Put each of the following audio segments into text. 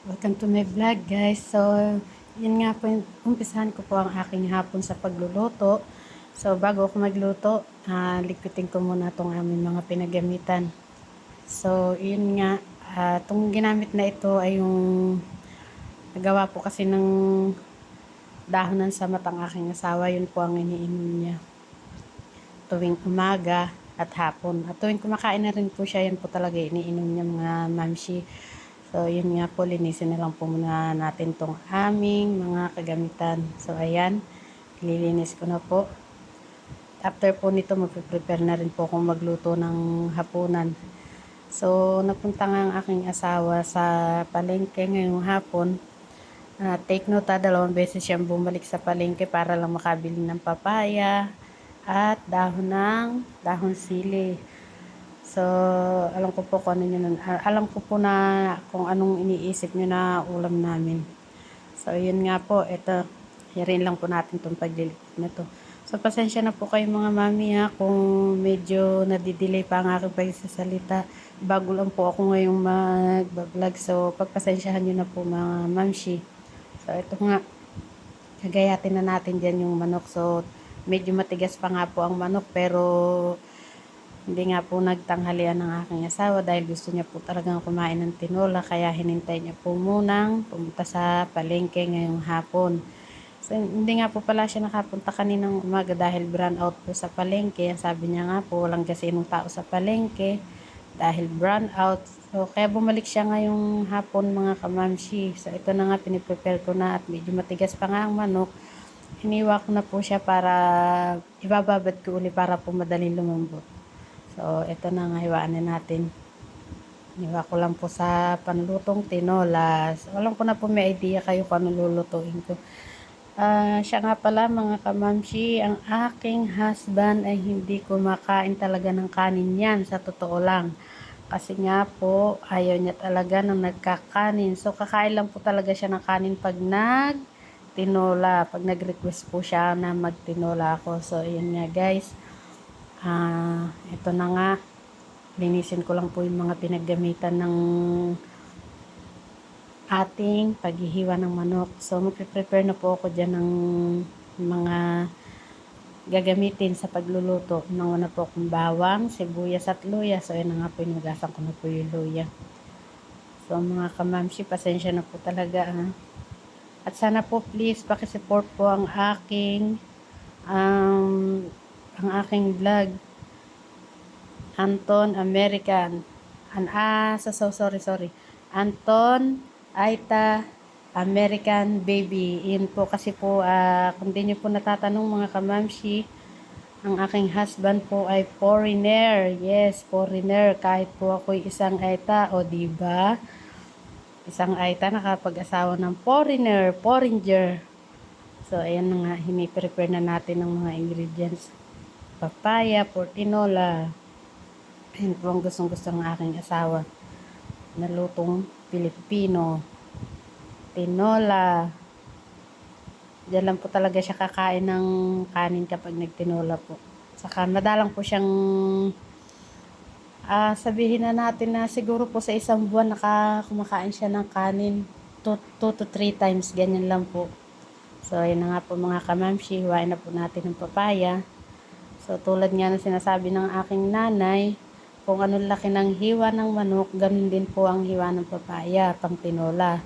Welcome to my vlog, guys. So, yun nga po, umpisahan ko po ang aking hapon sa pagluluto. So, bago ako magluto, likutin ko muna itong aming mga pinagamitan. So, yun nga, itong ginamit na ito ay yung nagawa po kasi ng dahonan sa matang aking asawa. Yun po ang iniinom niya tuwing umaga at hapon. At tuwing kumakain na rin po siya, yan po talaga iniinom niya mga mamshi. So, yun nga po, linisin na lang po muna natin tong aming mga kagamitan. So, ayan, lilinis ko na po. After po nito, magpe-prepare na rin po akong magluto ng hapunan. So, napunta nga ang aking asawa sa palengke ngayong hapon. Take note, dalawang beses siyang bumalik sa palengke para lang makabili ng papaya at dahon sili. So, alam ko po kung ano yun. Alam ko po na kung anong iniisip nyo na ulam namin. So, yun nga po. Ito, hirin lang po natin itong paglilikot na to. So, pasensya na po kayo mga mami kung medyo nadidelay pa ang aking pagsasalita. Bago lang po ako ngayong mag-vlog. So, pagpasensyahan nyo na po mga mamshi. So, ito nga. Gagayatin na natin dyan yung manok. So, medyo matigas pa nga po ang manok pero hindi nga po nagtanghalian ng aking asawa dahil gusto niya po talagang kumain ng tinola kaya hinintay niya po munang pumunta sa palengke ngayong hapon. So, hindi nga po pala siya nakapunta kaninang umaga dahil brown out po sa palengke. Sabi niya nga po walang gasinong tao sa palengke dahil brown out. So, kaya bumalik siya ngayong hapon mga kamamshi. So, ito na nga piniprepare ko na at medyo matigas pa nga ang manok. Hiniwa ko na po siya para ibababad ko uli para po madaling lumambot. So, ito na nga, hiwaan na natin. Hiwa ko lang po sa panlutong tinola. So, alam ko na po may idea kayo kung anong lulutuin ko. Siya nga pala mga kamamshi, ang aking husband ay hindi kumakain talaga ng kanin yan, sa totoo lang. Kasi nga po, ayaw niya talaga ng nagkakanin. So, kakain lang po talaga siya ng kanin pag tinola. Pag nag-request po siya na magtinola ako. So, yun nga guys. Ito na nga, linisin ko lang po yung mga pinaggamitan ng ating paghihiwa ng manok. So, magpe-prepare na po ako dyan ng mga gagamitin sa pagluluto. Una po akong bawang, sibuyas at luya. So, yun na nga po, inugasan ko na po yung luya. So, mga kamamshi, pasensya na po talaga. At sana po please, pakisupport po ang aking vlog. Anton American. Sorry. Anton Aita American Baby. Yun po kasi po, kung di nyo po natatanong mga kamamshi, ang aking husband po ay foreigner. Yes, foreigner. Kahit po ako'y isang Aita, o diba? Isang Aita nakapag-asawa ng foreigner. So, ayan na nga, hini-prepare na natin ng mga ingredients. Papaya, portinola. Ayan po ang gustong-gusto ng aking asawa. Nalutong Pilipino. Tinola. Diyan lang po talaga siya kakain ng kanin kapag nagtinola po. Saka madalang po siyang sabihin na natin na siguro po sa isang buwan kumakain siya ng kanin 2 to 3 times. Ganyan lang po. So, ayun na nga po mga kamamshi. Hiwain na po natin ng papaya. So, tulad nga na sinasabi ng aking nanay, kung anong laki ng hiwa ng manok, ganun din po ang hiwa ng papaya, pang tinola.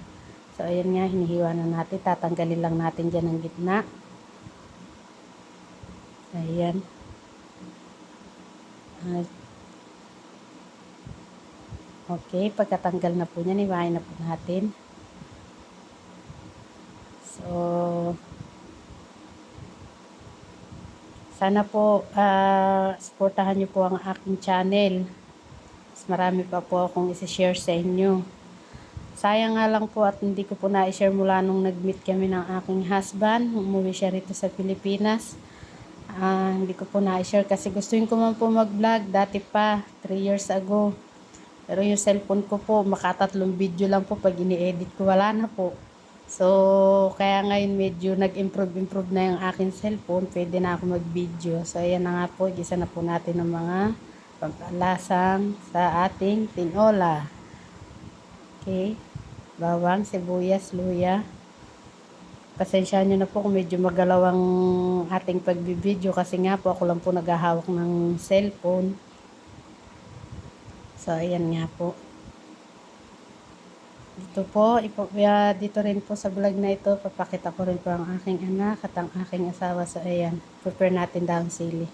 So, ayan nga, hinihiwa na natin. Tatanggalin lang natin dyan ang gitna. Ayan. Okay, pagkatanggal na po niyan, hiwain na po natin. So, sana po, supportahan niyo po ang aking channel. Mas marami pa po akong isi-share sa inyo. Sayang nga lang po at hindi ko po na-share mula nung nag-meet kami ng aking husband. Umuwi siya rito sa Pilipinas. Hindi ko po na-share kasi gustuin ko man po mag-vlog dati pa, 3 years ago. Pero yung cellphone ko po, makatatlong video lang po pag ini-edit ko, wala na po. So, kaya ngayon medyo nag-improve na yung aking cellphone. Pwede na ako mag-video. So, ayan na nga po. Gisa na po natin ng mga pampalasang sa ating tinola. Okay. bawang, sibuyas, luya. Pasensya nyo na po kung medyo magalaw ang ating pagbibideo kasi nga po ako lang po naghahawak ng cellphone. So, ayan nga po. Dito rin po sa vlog na ito, papakita ko rin po ang aking anak at ang aking asawa. So, ayan. Prepare natin daw ang sili.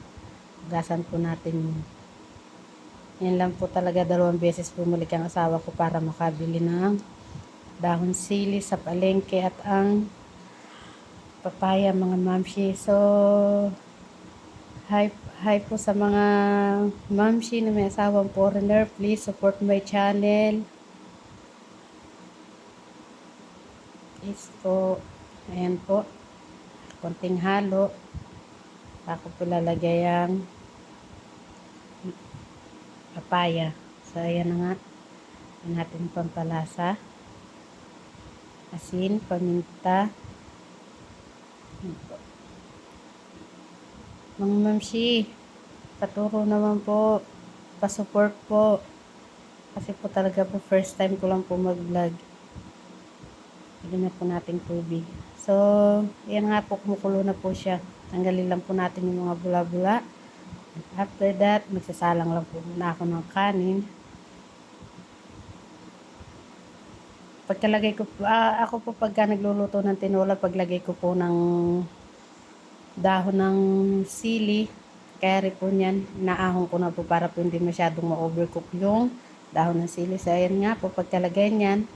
Hugasan po natin yun. Yan lang po talaga, 2 beses bumalik ang asawa ko para makabili ng dahon sili sa palengke at ang papaya, mga mamshi. So, hi po sa mga mamshi na may asawang foreigner. Please support my channel. Please po. Ayan po. Konting halo. Ako po lalagay ang papaya. So, ayan na nga. Ayan natin pampalasa. Asin, paminta. Mga mamshi, paturo naman po. Pasupport po. Kasi po talaga po first time ko lang po mag-vlog. Lagyan na po natin tubig. So, yan nga po, kumukulo na po siya. Tanggalin lang po natin yung mga bula-bula. After that, magsasalang lang po muna ako ng kanin. Pagkalagay ko po, ako po pagka nagluluto ng tinola, paglagay ko po ng dahon ng sili, kaya rin po niyan, naahon ko na po para po hindi masyadong ma-overcook yung dahon ng sili. So, ayan nga po, pagkalagay niyan,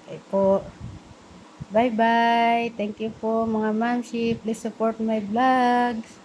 okay po. Bye-bye. Thank you po mga mamshi. Please support my vlogs.